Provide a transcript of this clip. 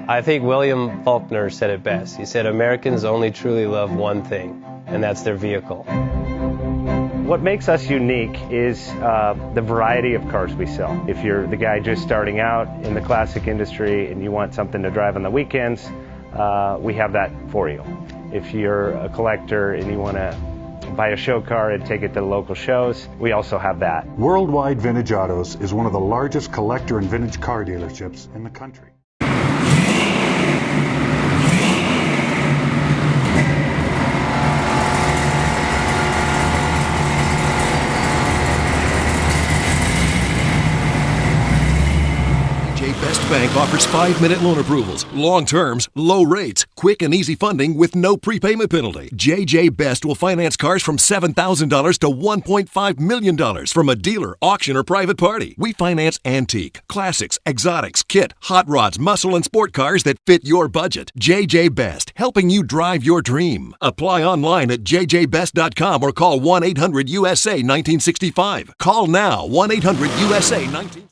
I think William Faulkner said it best. He said, Americans only truly love one thing, and that's their vehicle. What makes us unique is the variety of cars we sell. If you're the guy just starting out in the classic industry and you want something to drive on the weekends, we have that for you. If you're a collector and you want to buy a show car and take it to the local shows, we also have that. Worldwide Vintage Autos is one of the largest collector and vintage car dealerships in the country. Best Bank offers 5-minute loan approvals, long terms, low rates, quick and easy funding with no prepayment penalty. JJ Best will finance cars from $7,000 to $1.5 million from a dealer, auction, or private party. We finance antique, classics, exotics, kit, hot rods, muscle, and sport cars that fit your budget. JJ Best, helping you drive your dream. Apply online at jjbest.com or call 1-800-USA-1965. Call now, 1-800-USA-1965.